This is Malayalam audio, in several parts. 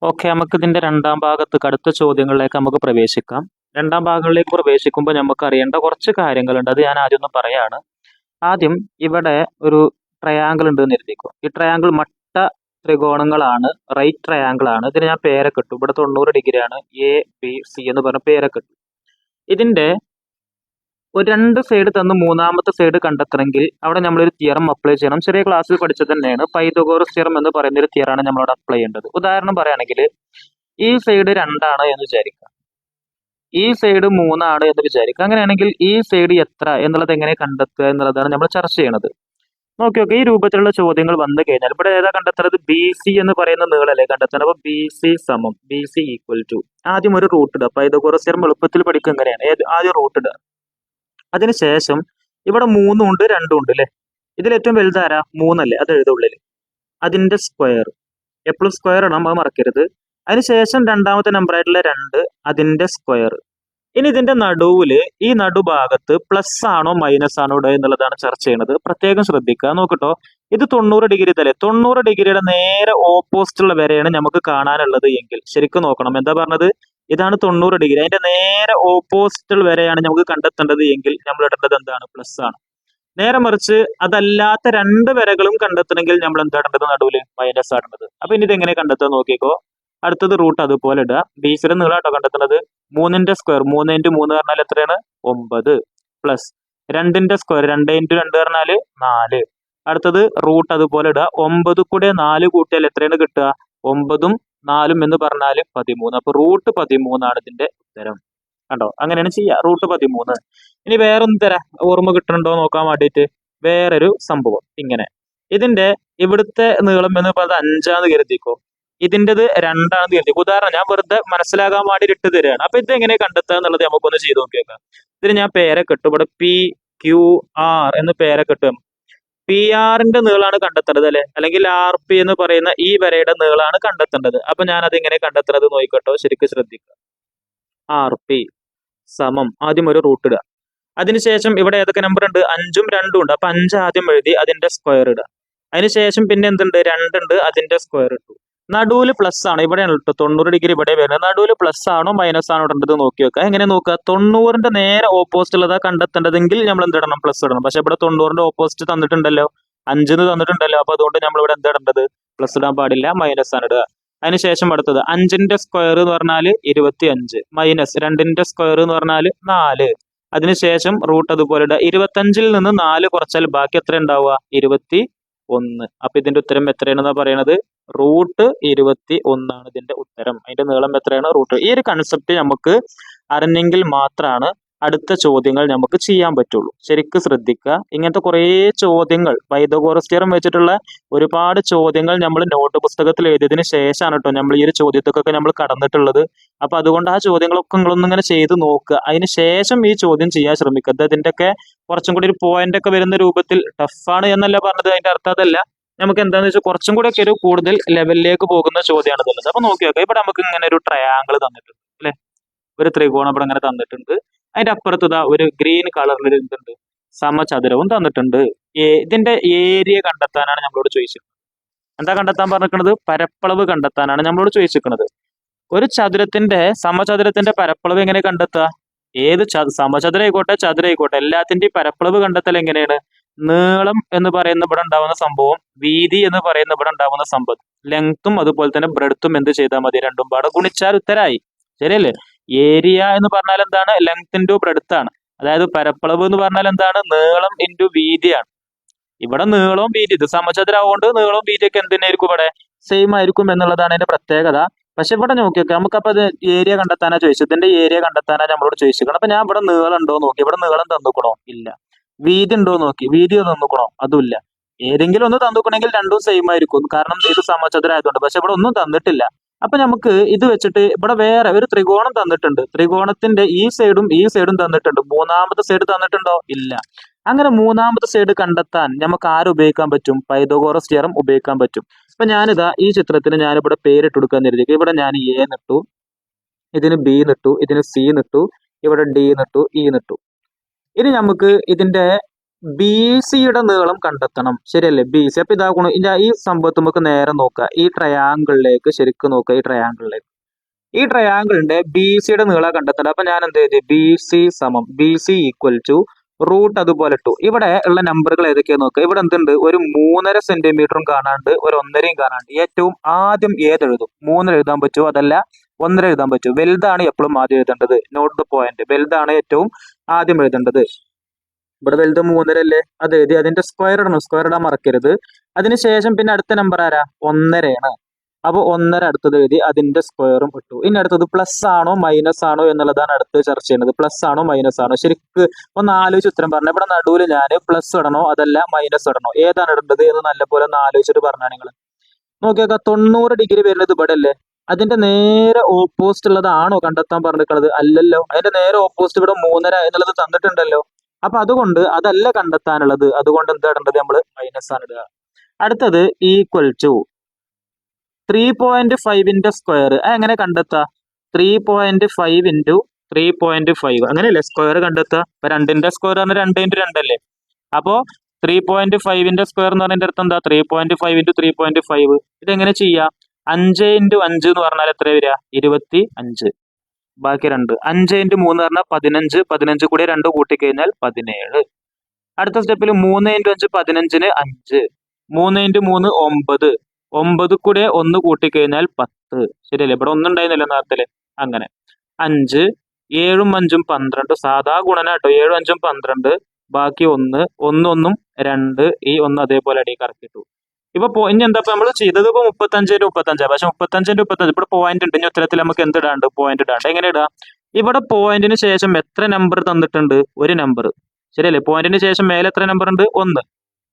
ഓക്കെ, നമുക്ക് ഇതിന്റെ രണ്ടാം ഭാഗത്ത് അടുത്ത ചോദ്യങ്ങളിലേക്ക് നമുക്ക് പ്രവേശിക്കാം. രണ്ടാം ഭാഗങ്ങളിലേക്ക് പ്രവേശിക്കുമ്പോൾ നമുക്ക് അറിയേണ്ട കുറച്ച് കാര്യങ്ങളുണ്ട്. അത് ഞാൻ ആദ്യം ഒന്ന് പറയാണ്. ആദ്യം ഇവിടെ ഒരു ട്രയാങ്കിൾ ഉണ്ട് എന്ന് എഴുതിക്കോ. ഈ ട്രയാങ്കിൾ മട്ട ത്രികോണങ്ങളാണ്, റൈറ്റ് ട്രയാങ്കിൾ ആണ്. ഇതിന് ഞാൻ പേരൊക്കെ ഇട്ടു. ഇവിടെ 90 ഡിഗ്രിയാണ്, ABC എന്ന് പറഞ്ഞ പേരൊക്കെ ഇട്ടു. ഇതിന്റെ ഒരു രണ്ട് സൈഡ് തന്ന് മൂന്നാമത്തെ സൈഡ് കണ്ടെത്തണമെങ്കിൽ അവിടെ നമ്മളൊരു തിയറം അപ്ലൈ ചെയ്യണം. ചെറിയ ക്ലാസ്സിൽ പഠിച്ചത് തന്നെയാണ്. പൈതഗോറസ് തിയറം എന്ന് പറയുന്ന ഒരു തിയറാണ് നമ്മളവിടെ അപ്ലൈ ചെയ്യേണ്ടത്. ഉദാഹരണം പറയുകയാണെങ്കിൽ ഈ സൈഡ് 2 ആണ് എന്ന് വിചാരിക്കാം, ഈ സൈഡ് 3 ആണ് എന്ന് വിചാരിക്കാം. അങ്ങനെയാണെങ്കിൽ ഈ സൈഡ് എത്ര എന്നുള്ളത് എങ്ങനെ കണ്ടെത്തുക എന്നുള്ളതാണ് നമ്മൾ ചർച്ച ചെയ്യണത്. നോക്കി നോക്കി, ഈ രൂപത്തിലുള്ള ചോദ്യങ്ങൾ വന്നു കഴിഞ്ഞാൽ ഇവിടെ ഏതാ കണ്ടെത്തുന്നത്? BC എന്ന് പറയുന്ന നീളല്ലേ കണ്ടെത്തുന്നത്. അപ്പൊ BC ഈക്വൽ ടു ആദ്യം ഒരു റൂട്ട് ഇടുക. പൈതഗോറസ് തിയറം എളുപ്പത്തിൽ പഠിക്കുക എങ്ങനെയാണ്? ആദ്യം റൂട്ട് ഇടുക. അതിനുശേഷം ഇവിടെ 3 ഉണ്ട് 2 ഉണ്ട് അല്ലെ. ഇതിൽ ഏറ്റവും വലുതാരാ? 3 അല്ലേ, അത് എഴുതുള്ളിൽ. അതിന്റെ സ്ക്വയർ, എപ്പോഴും സ്ക്വയർ ഇടാം, അത് മറക്കരുത്. അതിനുശേഷം രണ്ടാമത്തെ നമ്പർ ആയിട്ടുള്ള 2, അതിന്റെ സ്ക്വയർ. ഇനി ഇതിന്റെ നടുവില് ഈ നടുഭാഗത്ത് പ്ലസ് ആണോ മൈനസ് ആണോ ഇടുക എന്നുള്ളതാണ് ചർച്ച ചെയ്യുന്നത്. പ്രത്യേകം ശ്രദ്ധിക്കുക. നോക്കട്ടോ, ഇത് 90 ഡിഗ്രി ഇതല്ലേ. 90 ഡിഗ്രിയുടെ നേരെ ഓപ്പോസിറ്റ് ഉള്ള വരെയാണ് നമുക്ക് കാണാനുള്ളത് എങ്കിൽ ശരിക്കും നോക്കണം. എന്താ പറഞ്ഞത്? ഇതാണ് 90 ഡിഗ്രി. അതിന്റെ നേരെ ഓപ്പോസിറ്റ് വരെയാണ് നമുക്ക് കണ്ടെത്തേണ്ടത് എങ്കിൽ നമ്മൾ ഇടേണ്ടത് എന്താണ്? പ്ലസ് ആണ്. നേരെ മറിച്ച് അതല്ലാത്ത 2 വരകളും കണ്ടെത്തണമെങ്കിൽ നമ്മൾ എന്താ ഇടേണ്ടത്? നടുവില് മൈനസ് ആടേണ്ടത്. അപ്പൊ ഇനി ഇത് എങ്ങനെ കണ്ടെത്താൻ നോക്കിക്കോ. അടുത്തത് റൂട്ട് അതുപോലെ ഇടുക. ബിസിയുടെ നീളാട്ടോ കണ്ടെത്തുന്നത്. 3ന്റെ സ്ക്വയർ, 3 × 3 പറഞ്ഞാൽ എത്രയാണ്? 9 പ്ലസ് 2ന്റെ സ്ക്വയർ, 2 × 2 പറഞ്ഞാൽ 4. അടുത്തത് റൂട്ട് അതുപോലെ ഇടുക. 9 കൂടെ 4 കൂട്ടിയാൽ എത്രയാണ് കിട്ടുക? 9ഉം 4ഉം എന്ന് പറഞ്ഞാൽ 13. അപ്പൊ റൂട്ട് 13 ആണ് ഇതിന്റെ ഉത്തരം. കണ്ടോ, അങ്ങനെയാണ് ചെയ്യുക. റൂട്ട് 13. ഇനി വേറൊന്നും തരാം, ഓർമ്മ കിട്ടുന്നുണ്ടോ നോക്കാൻ വേണ്ടിയിട്ട്. വേറൊരു സംഭവം ഇങ്ങനെ, ഇതിന്റെ ഇവിടുത്തെ നീളം എന്ന് പറയുന്നത് 5 കരുതിക്കോ, ഇതിൻ്റെത് 2 കരുതിക്കോ. ഉദാഹരണം ഞാൻ വെറുതെ മനസ്സിലാകാൻ വേണ്ടി ഇട്ട് തരികയാണ്. അപ്പൊ ഇത് എങ്ങനെ കണ്ടെത്തുക എന്നുള്ളത് നമുക്കൊന്ന് ചെയ്ത് നോക്കിയേക്കാം. ഇതിന് ഞാൻ പേരൊക്കെ ഇട്ടു. ഇവിടെ PQR എന്ന് പേരൊക്കെ ഇട്ടും. PR-ന്റെ നീളാണ് കണ്ടെത്തേണ്ടത് അല്ലെ, അല്ലെങ്കിൽ RP എന്ന് പറയുന്ന ഈ വരയുടെ നീളാണ് കണ്ടെത്തേണ്ടത്. അപ്പൊ ഞാൻ അതെങ്ങനെ കണ്ടെത്തുന്നത് നോക്കിക്കോട്ടോ, ശരിക്കും ശ്രദ്ധിക്കുക. RP സമം ആദ്യം ഒരു റൂട്ട് ഇടുക. അതിനുശേഷം ഇവിടെ ഏതൊക്കെ നമ്പർ ഉണ്ട്? 5ഉം 2ഉം ഉണ്ട്. അപ്പൊ 5 ആദ്യം എഴുതി, അതിന്റെ സ്ക്വയർ ഇടുക. അതിനുശേഷം പിന്നെ എന്തുണ്ട്? 2 ഉണ്ട്, അതിന്റെ സ്ക്വയർ ഇട്ടു. നടുവില് പ്ലസ് ആണ്, ഇവിടെയാണ് ഇട്ടു. 90 ഡിഗ്രി ഇവിടെ വരുന്നത്. നടുവില് പ്ലസ് ആണോ മൈനസ് ആണോ ഇടേണ്ടത് നോക്കി വെക്കുക. എങ്ങനെ നോക്കുക? 90ന്റെ നേരെ ഓപ്പോസിറ്റ് ഉള്ളതാ കണ്ടെത്തേണ്ടതെങ്കിൽ നമ്മൾ എന്തിടണം? പ്ലസ് ഇടണം. പക്ഷെ ഇവിടെ 90ന്റെ ഓപ്പോസിറ്റ് തന്നിട്ടുണ്ടല്ലോ, 5 തന്നിട്ടുണ്ടല്ലോ. അപ്പൊ അതുകൊണ്ട് നമ്മൾ ഇവിടെ എന്താ ഇടേണ്ടത്? പ്ലസ് ഇടാൻ പാടില്ല, മൈനസ് ആണ് ഇടുക. അതിനുശേഷം അടുത്തത് 5ന്റെ സ്ക്വയർ എന്ന് പറഞ്ഞാൽ 25 മൈനസ് 2ന്റെ സ്ക്വയർ എന്ന് പറഞ്ഞാൽ 4. അതിനുശേഷം റൂട്ട് അതുപോലെ ഇടുക. 25ൽ നിന്ന് 4 കുറച്ചാൽ ബാക്കി എത്ര ഉണ്ടാവുക? 21. അപ്പൊ ഇതിന്റെ ഉത്തരം എത്രയാണെന്നാ പറയണത്? റൂട്ട് 21 ആണ് ഇതിന്റെ ഉത്തരം. അതിന്റെ നീളം എത്രയാണ്? റൂട്ട്. ഈ ഒരു കൺസെപ്റ്റ് നമുക്ക് അറിഞ്ഞെങ്കിൽ മാത്രമാണ് അടുത്ത ചോദ്യങ്ങൾ നമുക്ക് ചെയ്യാൻ പറ്റുള്ളൂ. ശരിക്കും ശ്രദ്ധിക്കുക. ഇങ്ങനത്തെ കുറേ ചോദ്യങ്ങൾ, പൈതഗോറസ് തിയറം വെച്ചിട്ടുള്ള ഒരുപാട് ചോദ്യങ്ങൾ നമ്മൾ നോട്ട് പുസ്തകത്തിൽ എഴുതിയതിന് ശേഷമാണ് കേട്ടോ നമ്മൾ ഈ ഒരു ചോദ്യത്തൊക്കെ നമ്മൾ കടന്നിട്ടുള്ളത്. അപ്പൊ അതുകൊണ്ട് ആ ചോദ്യങ്ങളൊക്കെ നിങ്ങളൊന്നും ഇങ്ങനെ ചെയ്ത് നോക്കുക. അതിന് ശേഷം ഈ ചോദ്യം ചെയ്യാൻ ശ്രമിക്കുക. ഇതിന്റെയൊക്കെ കുറച്ചും കൂടി ഒരു പോയിന്റ് ഒക്കെ വരുന്ന രൂപത്തിൽ ടഫാണ് എന്നല്ല പറഞ്ഞത്, അതിന്റെ അർത്ഥം അതല്ല. നമുക്ക് എന്താണെന്ന് വെച്ചാൽ കുറച്ചും കൂടെ ഒക്കെ ഒരു കൂടുതൽ ലെവലിലേക്ക് പോകുന്ന ചോദ്യമാണ് ഇതുള്ളത്. അപ്പൊ നോക്കി നോക്കാം. ഇവിടെ നമുക്ക് ഇങ്ങനെ ഒരു ട്രയാങ്കിൾ തന്നിട്ടുണ്ട് അല്ലെ, ഒരു ത്രികോണം ഇവിടെ ഇങ്ങനെ തന്നിട്ടുണ്ട്. അതിന്റെ അപ്പുറത്ത് ഇതാ ഒരു ഗ്രീൻ കളറിൽ എന്തുണ്ട്? സമചതുരവും തന്നിട്ടുണ്ട്. ഇതിന്റെ ഏരിയ കണ്ടെത്താനാണ് നമ്മളോട് ചോദിച്ചിരിക്കുന്നത്. എന്താ കണ്ടെത്താൻ പറഞ്ഞിരിക്കുന്നത്? പരപ്പളവ് കണ്ടെത്താനാണ് നമ്മളോട് ചോദിച്ചിരിക്കുന്നത്. ഒരു ചതുരത്തിന്റെ, സമചതുരത്തിന്റെ പരപ്പളവ് എങ്ങനെ കണ്ടെത്തുക? ഏത് സമചതുരായിക്കോട്ടെ ചതുരായിക്കോട്ടെ എല്ലാത്തിന്റെയും പരപ്പളവ് കണ്ടെത്തൽ എങ്ങനെയാണ്? നീളം എന്ന് പറയുന്ന ഇവിടെ ഉണ്ടാവുന്ന സംഭവം, വീതി എന്ന് പറയുന്ന ഇവിടെ ഉണ്ടാവുന്ന സംഭവം, ലെങ്ത്തും അതുപോലെ തന്നെ ബ്രെഡ്ത്തും എന്ത് ചെയ്താൽ മതി? രണ്ടും പാടെ ഗുണിച്ചാൽ ഉത്തരായി. ശരിയല്ലേ? ഏരിയ എന്ന് പറഞ്ഞാൽ എന്താണ്? ലെങ്ത് ഇൻറ്റു ബ്രെഡ്ത്ത് ആണ്. അതായത് പരപ്പളവ് എന്ന് പറഞ്ഞാൽ എന്താണ്? നീളം ഇൻറ്റു വീതിയാണ്. ഇവിടെ നീളവും വീതി, ഇത് സമചതുരാവുകൊണ്ട് നീളവും വീതിയൊക്കെ എന്തിനായിരിക്കും? ഇവിടെ സെയിം ആയിരിക്കും എന്നുള്ളതാണ് അതിന്റെ പ്രത്യേകത. പക്ഷെ ഇവിടെ നോക്കിയൊക്കെ നമുക്കപ്പോ അത് ഏരിയ കണ്ടെത്താനാ ചോദിച്ചത്. ഇതിന്റെ ഏരിയ കണ്ടെത്താനാ നമ്മളോട് ചോദിച്ചിരിക്കണം. അപ്പൊ ഞാൻ ഇവിടെ നീളം ഉണ്ടോ നോക്കി, ഇവിടെ നീളം തന്നുക്കണോ? ഇല്ല. വീതി ഉണ്ടോ നോക്കി, വീതി തന്നുക്കണോ? അതുമില്ല. ഏതെങ്കിലും ഒന്ന് തന്നുക്കണമെങ്കിൽ രണ്ടും സെയിം ആയിരിക്കും, കാരണം ഇത് സമചതുരായതുകൊണ്ട്. പക്ഷെ ഇവിടെ ഒന്നും തന്നിട്ടില്ല. അപ്പൊ നമുക്ക് ഇത് വെച്ചിട്ട് ഇവിടെ വേറെ ഒരു ത്രികോണം തന്നിട്ടുണ്ട്. ത്രികോണത്തിന്റെ ഈ സൈഡും തന്നിട്ടുണ്ട്. മൂന്നാമത്തെ സൈഡ് തന്നിട്ടുണ്ടോ? ഇല്ല. അങ്ങനെ മൂന്നാമത്തെ സൈഡ് കണ്ടെത്താൻ നമുക്ക് ആര് ഉപയോഗിക്കാൻ പറ്റും? പൈതഗോറസ് തിയറം ഉപയോഗിക്കാൻ പറ്റും. അപ്പൊ ഞാനിതാ ഈ ചിത്രത്തിന് ഞാനിവിടെ പേരിട്ട് കൊടുക്കാൻ കരുതി. ഇവിടെ ഞാൻ A നിട്ടു, ഇതിന് B നിട്ടു, ഇതിന് C നിട്ടു, ഇവിടെ D നിട്ടു, E നിട്ടു. ഇനി നമുക്ക് ഇതിന്റെ ബി സിയുടെ നീളം കണ്ടെത്തണം. ശരിയല്ലേ? B C. അപ്പൊ ഇതാക്കണം, ഈ സംഭവത്ത് നമുക്ക് നേരെ നോക്കുക. ഈ ട്രയാങ്കിളിലേക്ക് ശരിക്കും നോക്കുക. ഈ ട്രയാങ്കിളിന്റെ ബി സിയുടെ നീളം കണ്ടെത്തണം. അപ്പൊ ഞാൻ എന്ത് ചെയ്തു? B C equal to root അതുപോലെ ഇട്ടു. ഇവിടെ ഉള്ള നമ്പറുകൾ ഏതൊക്കെയാന്ന് നോക്കുക. ഇവിടെ എന്തുണ്ട്? ഒരു 3.5 സെന്റിമീറ്ററും കാണാണ്ട്, ഒരു 1.5യും കാണാണ്ട്. ഏറ്റവും ആദ്യം ഏതെഴുതും? 3 എഴുതാൻ പറ്റുമോ? അതല്ല 1.5 എഴുതാൻ പറ്റുമോ? വലുതാണ് എപ്പോഴും ആദ്യം എഴുതേണ്ടത്. Note the point. വലുതാണ് ഏറ്റവും ആദ്യം എഴുതേണ്ടത്. ഇവിടെ വലുത് 3.5 അല്ലേ? അത് എഴുതി അതിന്റെ സ്ക്വയർ ഇടണം. സ്ക്വയർ ഇടാൻ മറക്കരുത്. അതിനുശേഷം പിന്നെ അടുത്ത നമ്പർ ആരാ? 1.5 ആണ്. അപ്പൊ 1.5 അടുത്തത് എഴുതി അതിന്റെ സ്ക്വയറും ഇട്ടു. ഇനി അടുത്തത് പ്ലസ് ആണോ മൈനസ് ആണോ എന്നുള്ളതാണ് അടുത്ത് ചർച്ച ചെയ്യുന്നത്. പ്ലസ് ആണോ മൈനസ് ആണോ? ശരിക്ക് ഒന്ന് ആലോചിച്ച് ഉത്തരം പറഞ്ഞു. ഇവിടെ നടുവിൽ ഞാൻ പ്ലസ് ഇടണോ അതല്ല മൈനസ് ഇടണോ, ഏതാണ് ഇടേണ്ടത് എന്ന് നല്ലപോലെ ഒന്ന് ആലോചിച്ചിട്ട് പറഞ്ഞാൽ നിങ്ങൾ നോക്കിയേക്കാം. 90 ഡിഗ്രി വരുന്നത് ഇവിടെ അല്ലേ? അതിന്റെ നേരെ ഓപ്പോസിറ്റ് ഉള്ളതാണോ കണ്ടെത്താൻ പറഞ്ഞിട്ടുള്ളത്? അല്ലല്ലോ. അതിന്റെ നേരെ ഓപ്പോസിറ്റ് ഇവിടെ 3.5 എന്നുള്ളത് തന്നിട്ടുണ്ടല്ലോ. അപ്പൊ അതുകൊണ്ട് അതല്ല കണ്ടെത്താനുള്ളത്. അതുകൊണ്ട് എന്താ ഇടേണ്ടത്? നമ്മൾ മൈനസ് ആണ് ഇടുക. അടുത്തത് ഈക്വൽ ടു 3.5ന്റെ സ്ക്വയർ. എങ്ങനെ കണ്ടെത്താ? 3.5 ഇൻറ്റു 3.5 അങ്ങനെയല്ലേ സ്ക്വയർ കണ്ടെത്തുക. ഇപ്പൊ 2ന്റെ സ്ക്വയർ പറഞ്ഞാൽ 2 ഇൻറ്റു 2 അല്ലേ? അപ്പോ 3.5ന്റെ സ്ക്വയർ എന്ന് പറഞ്ഞതിന്റെ അർത്ഥം എന്താ? 3.5 ഇൻറ്റു 3.5. ഇതെങ്ങനെ ചെയ്യാം? 5 ഇൻറ്റു 5 എന്ന് പറഞ്ഞാൽ എത്ര വരിക? 25. ബാക്കി 2. 5 ഇൻറ്റു 3 പറഞ്ഞാൽ 15. 15 കൂടി 2 കൂട്ടിക്കഴിഞ്ഞാൽ 17. അടുത്ത സ്റ്റെപ്പിൽ 3 ഇൻറ്റു 5 15ന് 5. 3 ഇൻറ്റു 3 9. 9 കൂടെ 1 കൂട്ടിക്കഴിഞ്ഞാൽ 10. ശരിയല്ലേ? ഇവിടെ 1 ഉണ്ടായിരുന്നല്ലോ നേരത്തെ. അങ്ങനെ 5 7ഉം 5ഉം 12. സാധാ ഗുണന കേട്ടോ. 7ഉം 5ഉം 12. ബാക്കി 1. 1 1ഉം 2. ഈ 1 അതേപോലെ അടി കറക്കിട്ടു. ഇപ്പൊ ഇനി എന്താ നമ്മൾ ചെയ്തത്? ഇപ്പൊ 35 35. പക്ഷെ 35 35 ഇവിടെ പോയിന്റ് ഉണ്ട്. ഇനി ഉത്തരത്തിൽ നമുക്ക് എന്ത് ഇടാണ്ട്? പോയിന്റ് ഇടാണ്ട്. എങ്ങനെ ഇടാം? ഇവിടെ പോയിന്റിന് ശേഷം എത്ര നമ്പർ തന്നിട്ടുണ്ട്? ഒരു നമ്പർ. ശരിയല്ലേ? പോയിന്റിന് ശേഷം മേലെ എത്ര നമ്പർ ഉണ്ട്? 1.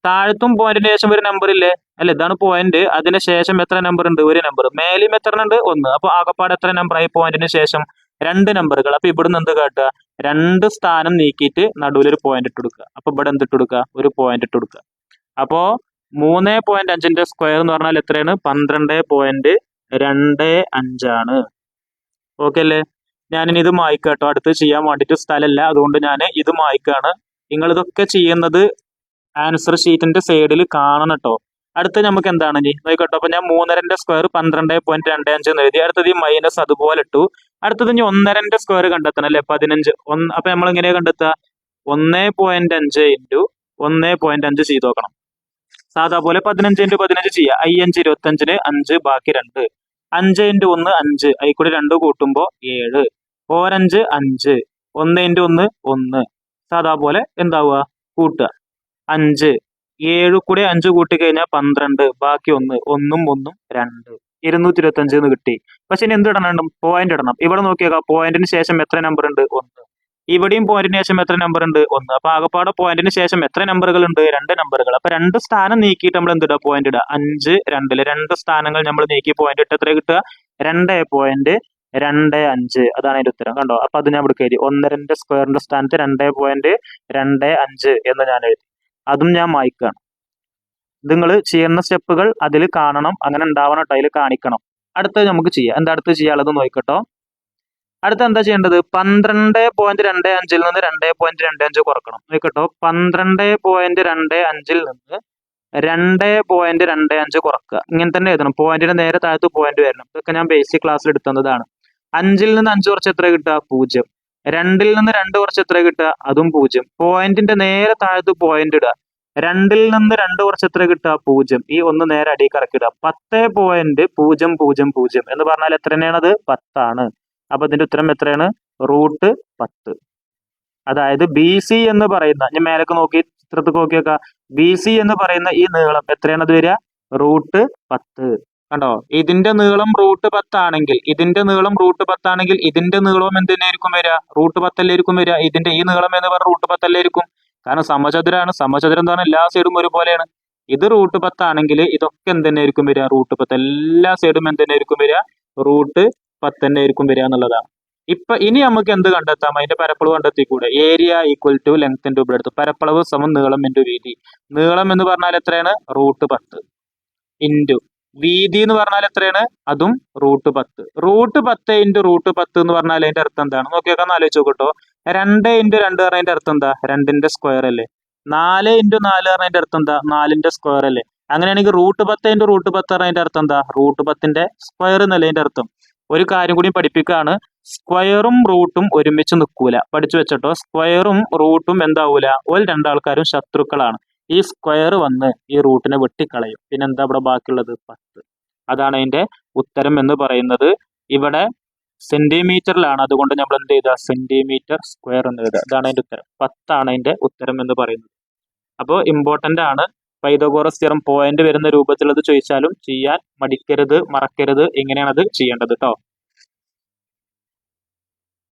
താഴത്തും പോയിന്റിന് ശേഷം ഒരു നമ്പർ ഇല്ലേ? അല്ലെ? ഇതാണ് പോയിന്റ്. അതിന് ശേഷം എത്ര നമ്പർ ഉണ്ട്? ഒരു നമ്പർ. മേലെയും എത്ര ഉണ്ട്? 1. അപ്പൊ ആകപ്പാട് എത്ര നമ്പർ ആയി? പോയിന്റിന് ശേഷം 2 നമ്പറുകൾ. അപ്പൊ ഇവിടുന്ന് എന്ത് കാട്ടുക? 2 സ്ഥാനം നീക്കിയിട്ട് നടുവിലൊരു പോയിന്റ് ഇട്ട് കൊടുക്കുക. അപ്പൊ ഇവിടെ എന്ത് ഇട്ട് കൊടുക്കുക? ഒരു പോയിന്റ് ഇട്ട് കൊടുക്കുക. അപ്പോ 3.5ന്റെ സ്ക്വയർ എന്ന് പറഞ്ഞാൽ എത്രയാണ്? 12.25 ആണ്. ഓക്കെ അല്ലേ? ഞാനിനി ഇത് മായ്ക്കാട്ടോ. അടുത്ത് ചെയ്യാൻ വേണ്ടിയിട്ട് സ്ഥലമല്ല, അതുകൊണ്ട് ഞാൻ ഇത് മായ്ക്കാണ്. നിങ്ങൾ ഇതൊക്കെ ചെയ്യുന്നത് ആൻസർ ഷീറ്റിന്റെ സൈഡിൽ കാണണം കേട്ടോ. അടുത്ത നമുക്ക് എന്താണ് ഇനി നോക്കട്ടോ. അപ്പൊ ഞാൻ 3.5ന്റെ സ്ക്വയർ 12.25 എന്ന് എഴുതി. അടുത്തത് ഈ മൈനസ് അതുപോലെ ഇട്ടു. അടുത്തത് ഇനി 1.5ന്റെ സ്ക്വയർ കണ്ടെത്തണം അല്ലെ? 15. അപ്പൊ നമ്മൾ എങ്ങനെയാ കണ്ടെത്തുക? 1.5 ഇൻറ്റു 1.5 ചെയ്ത് നോക്കണം. സാധാ പോലെ 15 ഇൻറ്റു 15 ചെയ്യുക. 5 25ന് 5 ബാക്കി 2. 5 ഇൻറ്റു 1 5. അതിൽ കൂടി 2 കൂട്ടുമ്പോ 7. 5 5. 1 ഇൻറ്റു 1 1. സാധാ പോലെ എന്താവുക? കൂട്ടുക. 5 7 കൂടി 5 കൂട്ടിക്കഴിഞ്ഞാൽ 12. ബാക്കി 1. 1ഉം 1ഉം 2. 225 എന്ന് കിട്ടി. പക്ഷെ ഇനി എന്ത് ഇടണം? പോയിന്റ് ഇടണം. ഇവിടെ നോക്കിയേക്കാം. പോയിന്റിന് ശേഷം എത്ര നമ്പർ ഉണ്ട്? 1. ഇവിടെയും പോയിന്റിന് ശേഷം എത്ര നമ്പർ ഉണ്ട്? 1. അപ്പൊ ആകപ്പാടെ പോയിന്റിന് ശേഷം എത്ര നമ്പറുകൾ ഉണ്ട്? 2 നമ്പറുകൾ. അപ്പൊ 2 സ്ഥാനം നീക്കിയിട്ട് നമ്മൾ എന്തിടുക? പോയിന്റ് ഇടുക. 5 2 2 സ്ഥാനങ്ങൾ നമ്മൾ നീക്കി പോയിന്റ് ഇട്ട് എത്ര കിട്ടുക? 2.25. അതാണ് അതിന്റെ ഉത്തരം. കണ്ടോ? അപ്പൊ അത് ഞാൻ ഇവിടെ കയറി 1.5ന്റെ സ്ക്വയറിന്റെ സ്ഥാനത്ത് 2.25 എന്ന് ഞാൻ എഴുതി. അതും ഞാൻ മായ്ക്കുകയാണ്. നിങ്ങൾ ചെയ്യുന്ന സ്റ്റെപ്പുകൾ അതിൽ കാണണം. അങ്ങനെ ഉണ്ടാവണം കേട്ടോ. അതിൽ കാണിക്കണം. അടുത്തത് നമുക്ക് ചെയ്യാം. എന്താ അടുത്ത് ചെയ്യാനുള്ളത് നോക്കട്ടോ. അടുത്ത എന്താ ചെയ്യേണ്ടത്? 12.25 നിന്ന് 2.25 കുറക്കണം. നോക്കട്ടോ. 12.25 നിന്ന് 2.25 കുറക്കുക. ഇങ്ങനെ തന്നെ എഴുതണം. പോയിന്റിന് നേരെ താഴത്ത് പോയിന്റ് വരണം. ഇതൊക്കെ ഞാൻ ബേസിക് ക്ലാസ്സിൽ എടുത്തതാണ്. 5ൽ നിന്ന് 5 കുറച്ച് എത്ര കിട്ടുക? 0. 2ൽ നിന്ന് 2 കുറച്ച് എത്ര കിട്ടുക? അതും 0. പോയിന്റിന്റെ നേരെ താഴത്ത് പോയിന്റ് ഇടുക. 2ൽ നിന്ന് 2 കുറച്ച് എത്ര കിട്ടുക? 0. ഈ 1 നേരെ അടിയിൽ കറക്കിടുക. 10.000 എന്ന് പറഞ്ഞാൽ എത്ര തന്നെയാണത്? 10 ആണ്. അപ്പൊ ഇതിന്റെ ഉത്തരം എത്രയാണ്? √10. അതായത് ബി സി എന്ന് പറയുന്ന, ഞാൻ മേലേക്ക് നോക്കി ചിത്രത്തിൽ നോക്കിയേക്കാം. ബി സി എന്ന് പറയുന്ന ഈ നീളം എത്രയാണ് അത് വരിക? √10. കണ്ടോ? ഇതിന്റെ നീളം √10 ആണെങ്കിൽ, ഇതിന്റെ നീളം √10 ആണെങ്കിൽ ഇതിന്റെ നീളവും എന്ത് തന്നെയായിരിക്കും വരിക? √10 അല്ലായിരിക്കും വരിക. ഇതിന്റെ ഈ നീളം എന്ന് പറഞ്ഞാൽ √10 അല്ലായിരിക്കും. കാരണം സമചതുരാണ്. സമചതുരം എന്ന് പറഞ്ഞാൽ എല്ലാ സൈഡും ഒരുപോലെയാണ്. ഇത് √10 ആണെങ്കിൽ ഇതൊക്കെ എന്ത് തന്നെയായിരിക്കും വരിക? √10. എല്ലാ സൈഡും എന്ത് തന്നെയായിരിക്കും വരിക? √10 തന്നെ ആയിരിക്കും വരിക എന്നുള്ളതാണ്. ഇനി നമുക്ക് എന്ത് കണ്ടെത്താം? അതിന്റെ പരപ്പളവ് കണ്ടെത്തിക്കൂടെ? Area equal to length into breadth. പരപ്പളവ് സമം നീളം ഇൻറ്റു വീതി. നീളം എന്ന് പറഞ്ഞാൽ എത്രയാണ്? √10 ഇൻറ്റു വീതി എന്ന് പറഞ്ഞാൽ എത്രയാണ്? അതും √10. √10 ഇൻറ്റു √10 എന്ന് പറഞ്ഞാൽ അതിന്റെ അർത്ഥം എന്താണ്? നോക്കിയേക്കാന്ന് ആലോചിച്ച് നോക്കട്ടോ. 2 ഇൻറ്റു 2 പറഞ്ഞതിന്റെ അർത്ഥം എന്താ? 2ന്റെ സ്ക്വയർ അല്ലേ? 4 × 4 പറഞ്ഞതിന്റെ അർത്ഥം എന്താ? 4ന്റെ സ്ക്വയർ അല്ലേ? അങ്ങനെയാണെങ്കിൽ √10 × √10 പറഞ്ഞതിന്റെ അർത്ഥം എന്താ? √10ന്റെ സ്ക്വയർ എന്നല്ലേ അതിന്റെ അർത്ഥം. ഒരു കാര്യം കൂടി പഠിപ്പിക്കുകയാണ്. സ്ക്വയറും റൂട്ടും ഒരുമിച്ച് നിൽക്കൂല. പഠിച്ചു വെച്ചട്ടോ. സ്ക്വയറും റൂട്ടും എന്താവൂല? ഓൽ രണ്ടാൾക്കാരും ശത്രുക്കളാണ്. ഈ സ്ക്വയർ വന്ന് ഈ റൂട്ടിനെ വെട്ടിക്കളയും. പിന്നെ എന്താ ഇവിടെ ബാക്കിയുള്ളത്? 10. അതാണ് അതിന്റെ ഉത്തരം എന്ന് പറയുന്നത്. ഇവിടെ സെന്റിമീറ്ററിലാണ്. അതുകൊണ്ട് നമ്മൾ എന്ത് ചെയ്താ? സെന്റിമീറ്റർ സ്ക്വയർ എന്ന് എഴുതുക. ഇതാണ് അതിന്റെ ഉത്തരം. 10 ആണ് അതിന്റെ ഉത്തരം എന്ന് പറയുന്നത്. അപ്പോൾ ഇമ്പോർട്ടന്റ് ആണ്. പൈതഗോറസ് തിയറം പോയിന്റ് വരുന്ന രൂപത്തിൽ അത് ചോദിച്ചാലും ചെയ്യാൻ മടിക്കരുത്, മറക്കരുത്. എങ്ങനെയാണ് അത് ചെയ്യേണ്ടത് കേട്ടോ.